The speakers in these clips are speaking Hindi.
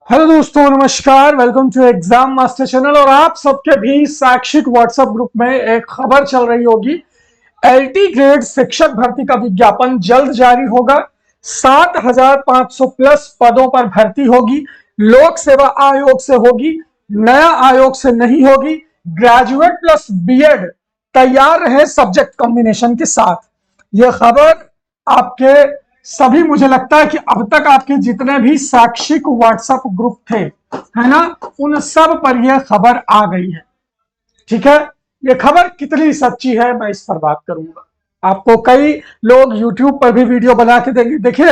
हेलो दोस्तों, नमस्कार। Welcome to exam master channel. और आप सबके भी शैक्षिक व्हाट्सएप ग्रुप में एक खबर चल रही होगी। एलटी ग्रेड शिक्षक भर्ती का विज्ञापन जल्द जारी होगा। 7,500 प्लस पदों पर भर्ती होगी। लोक सेवा आयोग से होगी, नया आयोग से नहीं होगी। ग्रेजुएट प्लस बीएड तैयार रहे सब्जेक्ट कॉम्बिनेशन के साथ। यह खबर आपके सभी, मुझे लगता है कि अब तक आपके जितने भी शैक्षिक व्हाट्सएप ग्रुप थे, है ना, उन सब पर यह खबर आ गई है। ठीक है, यह खबर कितनी सच्ची है मैं इस पर बात करूंगा। आपको कई लोग यूट्यूब पर भी वीडियो बना के देंगे। देखिए,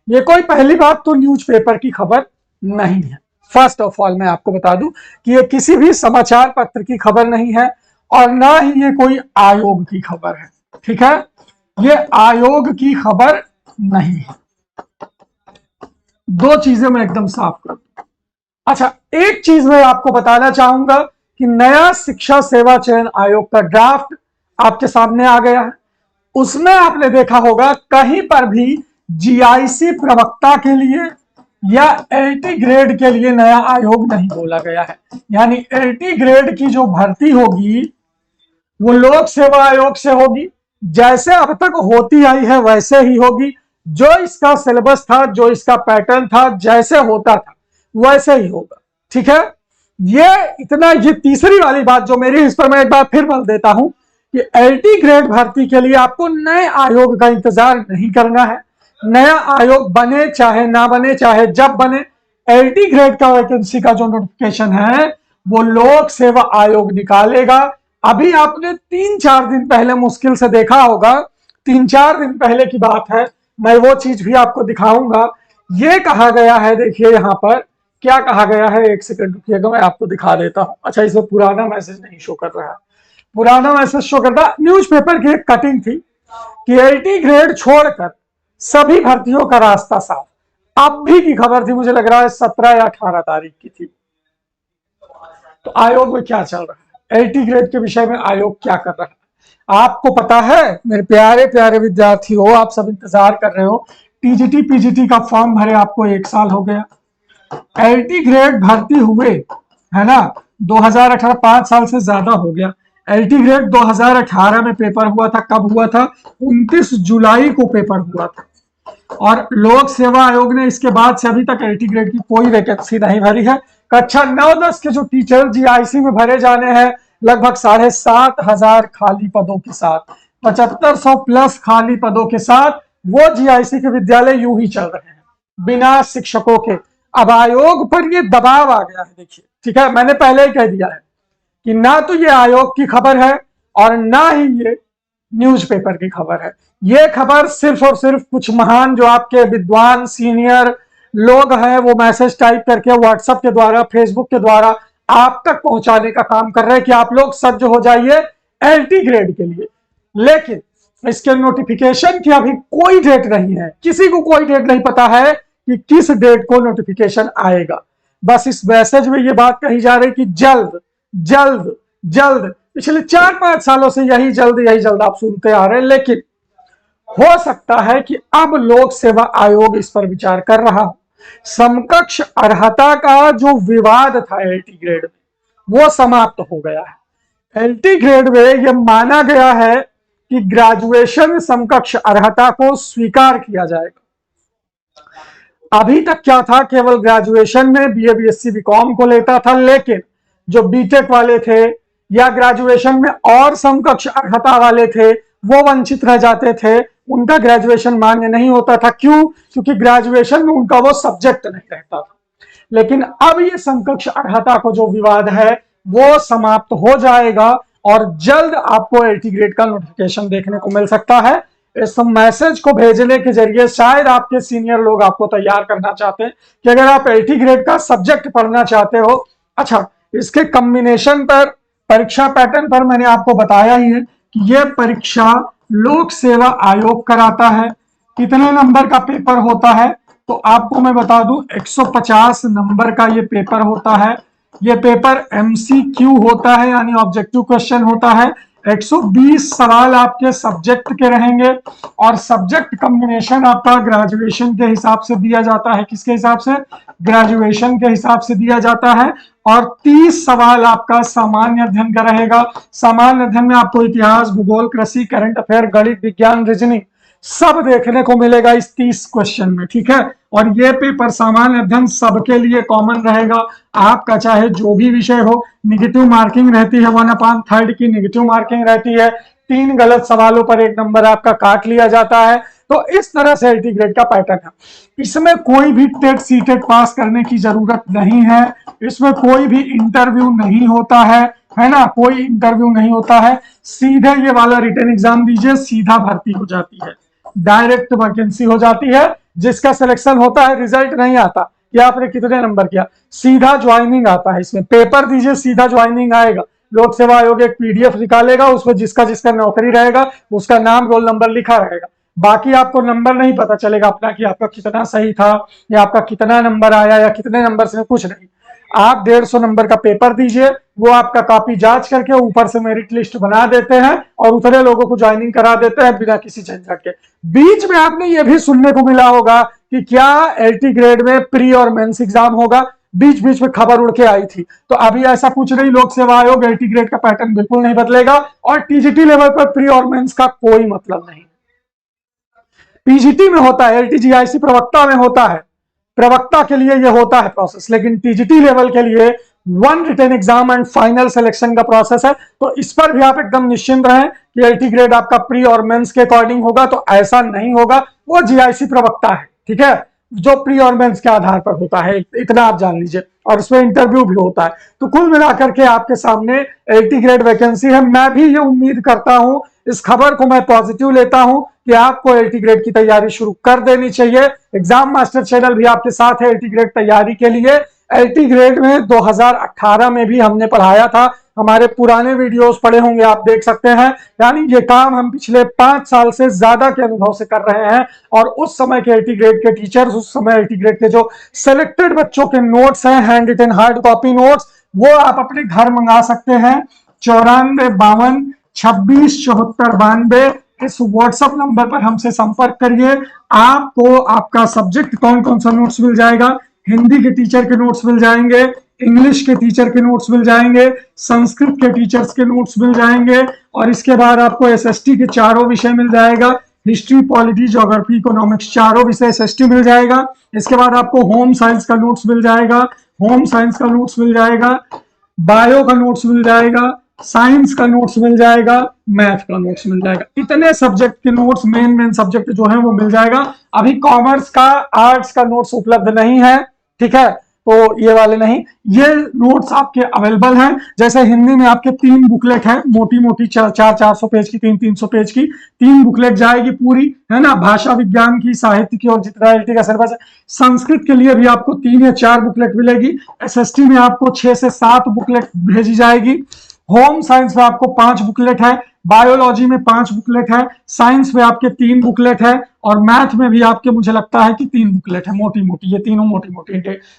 ये कोई पहली बात तो न्यूज़पेपर की खबर नहीं है। फर्स्ट ऑफ ऑल मैं आपको बता दूं कि ये किसी भी समाचार पत्र की खबर नहीं है और ना ही ये कोई आयोग की खबर है। ठीक है, ये आयोग की खबर नहीं है। दो चीजें मैं एकदम साफ कर दूं। अच्छा, एक चीज मैं आपको बताना चाहूंगा कि नया शिक्षा सेवा चयन आयोग का ड्राफ्ट आपके सामने आ गया है। उसमें आपने देखा होगा कहीं पर भी जीआईसी प्रवक्ता के लिए या एलटी ग्रेड के लिए नया आयोग नहीं बोला गया है। यानी एलटी ग्रेड की जो भर्ती होगी वो लोक सेवा आयोग से होगी। जैसे अब तक होती आई है वैसे ही होगी। जो इसका सिलेबस था, जो इसका पैटर्न था, जैसे होता था वैसे ही होगा। ठीक है, ये तीसरी वाली बात जो मेरी, इस पर मैं एक बार फिर बल देता हूं कि एलटी ग्रेड भर्ती के लिए आपको नए आयोग का इंतजार नहीं करना है। नया आयोग बने चाहे ना बने, चाहे जब बने, एलटी ग्रेड का वैकेंसी का जो नोटिफिकेशन है वो लोक सेवा आयोग निकालेगा। अभी आपने 3-4 दिन पहले मुश्किल से देखा होगा, 3-4 दिन पहले की बात है, मैं वो चीज भी आपको दिखाऊंगा। ये कहा गया है, देखिए यहां पर क्या कहा गया है, एक सेकंड रुकिएगा, मैं आपको दिखा देता हूं। अच्छा, इसमें पुराना मैसेज नहीं शो कर रहा है। पुराना मैसेज शो करता, न्यूज़पेपर की एक कटिंग थी कि एलटी ग्रेड छोड़कर सभी भर्तियों का रास्ता साफ। अब भी की खबर थी, मुझे लग रहा है 17 या 18 तारीख की थी। तो आयोग में क्या चल रहा है, एलटी ग्रेड के विषय में आयोग क्या कर रहा है आपको पता है। मेरे प्यारे प्यारे विद्यार्थी हो, आप सब इंतजार कर रहे हो। टीजीटी पीजीटी का फॉर्म भरे आपको 1 साल हो गया। एलटी ग्रेड भर्ती हुए, है ना, 2018, 5 साल से ज्यादा हो गया। एलटी ग्रेड 2018 में पेपर हुआ था। कब हुआ था? 29 जुलाई को पेपर हुआ था। और लोक सेवा आयोग ने इसके बाद से अभी तक एलटी ग्रेड की कोई वैकेंसी नहीं भरी है। कक्षा 9-10 के जो टीचर जीआईसी में भरे जाने हैं, लगभग 7,500 खाली पदों के साथ, 7,500 प्लस खाली पदों के साथ वो जीआईसी के विद्यालय यूं ही चल रहे हैं बिना शिक्षकों के। अब आयोग पर ये दबाव आ गया है। देखिए, ठीक है, मैंने पहले ही कह दिया है कि ना तो ये आयोग की खबर है और ना ही ये न्यूज़पेपर की खबर है। ये खबर सिर्फ और सिर्फ कुछ महान जो आपके विद्वान सीनियर लोग हैं वो मैसेज टाइप करके व्हाट्सएप के द्वारा, फेसबुक के द्वारा आप तक पहुंचाने का काम कर रहे हैं कि आप लोग सज्ज हो जाइए एलटी ग्रेड के लिए। लेकिन इसके नोटिफिकेशन की अभी कोई डेट नहीं है। किसी को कोई डेट नहीं पता है कि किस डेट को नोटिफिकेशन आएगा। बस इस मैसेज में ये बात कही जा रही कि जल्द जल्द जल्द। पिछले 4-5 सालों से यही जल्द आप सुनते आ रहे हैं। लेकिन हो सकता है कि अब लोक सेवा आयोग इस पर विचार कर रहा हो। समकक्ष अर्हता का जो विवाद था एलटी ग्रेड में, वो समाप्त हो गया है। एलटी ग्रेड में यह माना गया है कि ग्रेजुएशन समकक्ष अर्हता को स्वीकार किया जाएगा। अभी तक क्या था, केवल ग्रेजुएशन में बीए बीएससी बीकॉम को लेता था। लेकिन जो बीटेक वाले थे या ग्रेजुएशन में और समकक्ष अर्हता वाले थे वो वंचित रह जाते थे, उनका ग्रेजुएशन मान्य नहीं होता था। क्यों? क्योंकि ग्रेजुएशन में उनका वो सब्जेक्ट नहीं रहता था। लेकिन अब ये समकक्ष अर्हता को जो विवाद है वो समाप्त हो जाएगा और जल्द आपको एलटी ग्रेड का नोटिफिकेशन देखने को मिल सकता है। इस मैसेज को भेजने के जरिए शायद आपके सीनियर लोग आपको तैयार करना चाहते हैं कि अगर आप एलटी ग्रेड का सब्जेक्ट पढ़ना चाहते हो। अच्छा, इसके कॉम्बिनेशन पर, परीक्षा पैटर्न पर मैंने आपको बताया ही है कि यह परीक्षा लोक सेवा आयोग कराता है। कितने नंबर का पेपर होता है तो आपको मैं बता दूं, 150 नंबर का ये पेपर होता है। ये पेपर एमसीक्यू होता है, यानी ऑब्जेक्टिव क्वेश्चन होता है। 120 सवाल आपके सब्जेक्ट के रहेंगे और सब्जेक्ट कॉम्बिनेशन आपका ग्रेजुएशन के हिसाब से दिया जाता है। किसके हिसाब से? ग्रेजुएशन के हिसाब से दिया जाता है। और 30 सवाल आपका सामान्य अध्ययन का रहेगा। सामान्य अध्ययन में आपको इतिहास, भूगोल, कृषि, करंट अफेयर, गणित, विज्ञान, रीजनिंग सब देखने को मिलेगा इस 30 क्वेश्चन में, ठीक है। और ये पेपर सामान्य अध्ययन सबके लिए कॉमन रहेगा। आपका चाहे जो भी विषय हो, नेगेटिव मार्किंग रहती है, 1/3 की नेगेटिव मार्किंग रहती है। 3 गलत सवालों पर 1 नंबर आपका काट लिया जाता है। तो इस तरह से एलटी ग्रेड का पैटर्न है। इसमें कोई भी टेट सीटेट पास करने की जरूरत नहीं है। इसमें कोई भी इंटरव्यू नहीं होता है ना, कोई इंटरव्यू नहीं होता है। सीधे ये वाला रिटन एग्जाम दीजिए, सीधा भर्ती हो जाती है, डायरेक्ट वैकेंसी हो जाती है। जिसका सिलेक्शन होता है, रिजल्ट नहीं आता कि आपने कितने नंबर किया, सीधा ज्वाइनिंग आता है। इसमें पेपर दीजिए, सीधा ज्वाइनिंग आएगा। लोक सेवा आयोग एक पीडीएफ निकालेगा, उसमें जिसका जिसका नौकरी रहेगा उसका नाम, रोल नंबर लिखा रहेगा। बाकी आपको नंबर नहीं पता चलेगा अपना कि आपका कितना सही था या आपका कितना नंबर आया या कितने नंबर से, कुछ नहीं। आप 150 नंबर का पेपर दीजिए, वो आपका कॉपी जांच करके ऊपर से मेरिट लिस्ट बना देते हैं और उतने लोगों को ज्वाइनिंग करा देते हैं बिना किसी झंझट के। बीच में आपने ये भी सुनने को मिला होगा कि क्या एलटी ग्रेड में प्री और मेंस एग्जाम होगा, बीच बीच में खबर उड़ के आई थी। तो अभी ऐसा कुछ नहीं, लोक सेवा आयोग एलटी ग्रेड का पैटर्न बिल्कुल नहीं बदलेगा और टीजीटी लेवल पर प्री और मेंस का कोई मतलब नहीं। पीजीटी में होता है, एलटीजीआईसी प्रवक्ता में होता है, प्रवक्ता के लिए ये होता है प्रोसेस, लेकिन टीजीटी लेवल के लिए 1 written exam and final selection का प्रोसेस है। तो इस पर भी आप एकदम निश्चिंत रहें कि एलटी ग्रेड आपका प्री और मेंस के अकॉर्डिंग होगा, तो ऐसा नहीं होगा। वो जीआईसी प्रवक्ता है, ठीक है, जो प्री और मेंस के आधार पर होता है, इतना आप जान लीजिए, और उसमें इंटरव्यू भी होता है। तो कुल मिलाकर के आपके सामने एलटी ग्रेड वैकेंसी है। मैं भी ये उम्मीद करता हूं, इस खबर को मैं पॉजिटिव लेता हूं कि आपको एलटी ग्रेड की तैयारी शुरू कर देनी चाहिए। एग्जाम मास्टर चैनल भी आपके साथ है एलटी ग्रेड तैयारी के लिए। एलटी ग्रेड में 2018 में भी हमने पढ़ाया था, हमारे पुराने वीडियोस पड़े होंगे, आप देख सकते हैं। यानी ये काम हम पिछले 5 साल से ज्यादा के अनुभव से कर रहे हैं। और उस समय के एलटी ग्रेड के टीचर्स, उस समय एलटी ग्रेड के जो सिलेक्टेड बच्चों के नोट्स हैं, hand written hard copy notes, वो आप अपने घर मंगा सकते हैं। 94 52 26 74 92 इस व्हाट्सएप नंबर पर हमसे संपर्क करिए। आपको आपका सब्जेक्ट कौन कौन सा नोट्स मिल जाएगा, हिंदी के टीचर के नोट्स मिल जाएंगे, इंग्लिश के टीचर के नोट्स मिल जाएंगे, संस्कृत के टीचर्स के नोट्स मिल जाएंगे, और इसके बाद आपको एसएसटी के चारों विषय मिल जाएगा। हिस्ट्री, पॉलिटी, ज्योग्राफी, इकोनॉमिक्स चारों विषय एसएसटी मिल जाएगा। इसके बाद आपको होम साइंस का नोट्स मिल जाएगा, होम साइंस का नोट्स मिल जाएगा, बायो का नोट्स मिल जाएगा, साइंस का नोट्स मिल जाएगा, मैथ का नोट्स मिल जाएगा। इतने सब्जेक्ट के नोट्स, मेन सब्जेक्ट जो है वो मिल जाएगा। अभी कॉमर्स का, आर्ट्स का नोट्स उपलब्ध नहीं है, ठीक है, तो ये वाले नहीं, ये नोट्स आपके अवेलेबल हैं। जैसे हिंदी में आपके 3 बुकलेट है, मोटी मोटी 400 पेज की, 300 पेज की 3 बुकलेट जाएगी पूरी, है ना, भाषा विज्ञान की, साहित्य की, और जितना एलटी का सिलेबस है। संस्कृत के लिए भी आपको 3 या 4 बुकलेट मिलेगी। एसएसटी में आपको 6 से 7 बुकलेट भेजी जाएगी। होम साइंस में आपको 5 बुकलेट है, बायोलॉजी में 5 बुकलेट है, साइंस में आपके 3 बुकलेट है, और मैथ में भी आपके मुझे लगता है कि 3 बुकलेट है, मोटी मोटी, ये तीनों मोटी मोटी,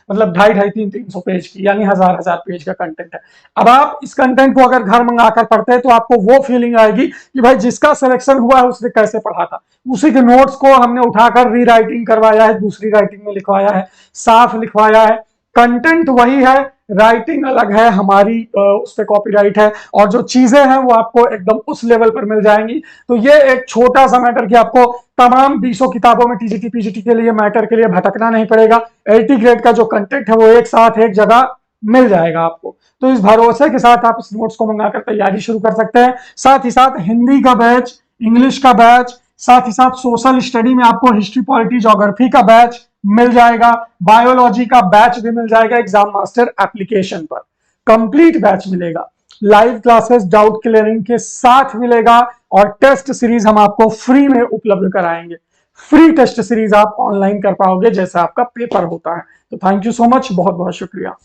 मतलब 250 300 पेज की, यानी 1000 पेज का कंटेंट है। अब आप इस कंटेंट को अगर घर मंगाकर पढ़ते हैं तो आपको वो फीलिंग आएगी कि भाई जिसका सिलेक्शन हुआ है उसने कैसे पढ़ा था। उसी के नोट्स को हमने उठाकर रीराइटिंग करवाया है, दूसरी राइटिंग में लिखवाया है, साफ लिखवाया है। कंटेंट वही है, राइटिंग अलग है हमारी, उस पर कॉपीराइट है, और जो चीजें हैं वो आपको एकदम उस लेवल पर मिल जाएंगी। तो ये एक छोटा सा मैटर कि आपको तमाम 20 किताबों में टीजीटी पीजीटी के लिए मैटर के लिए भटकना नहीं पड़ेगा। एलटी ग्रेड का जो कंटेंट है वो एक साथ एक जगह मिल जाएगा आपको। तो इस भरोसे के साथ आप इस नोट्स को मंगाकर तैयारी शुरू कर सकते हैं। साथ ही साथ हिंदी का बैच, इंग्लिश का बैच, साथ ही साथ सोशल स्टडी में आपको हिस्ट्री, पॉलिटी, ज्योग्राफी का बैच मिल जाएगा, बायोलॉजी का बैच भी मिल जाएगा एग्जाम मास्टर एप्लीकेशन पर, कंप्लीट बैच मिलेगा। लाइव क्लासेस डाउट क्लियरिंग के साथ मिलेगा, और टेस्ट सीरीज हम आपको फ्री में उपलब्ध कराएंगे। फ्री टेस्ट सीरीज आप ऑनलाइन कर पाओगे जैसा आपका पेपर होता है। तो थैंक यू सो मच, बहुत बहुत शुक्रिया।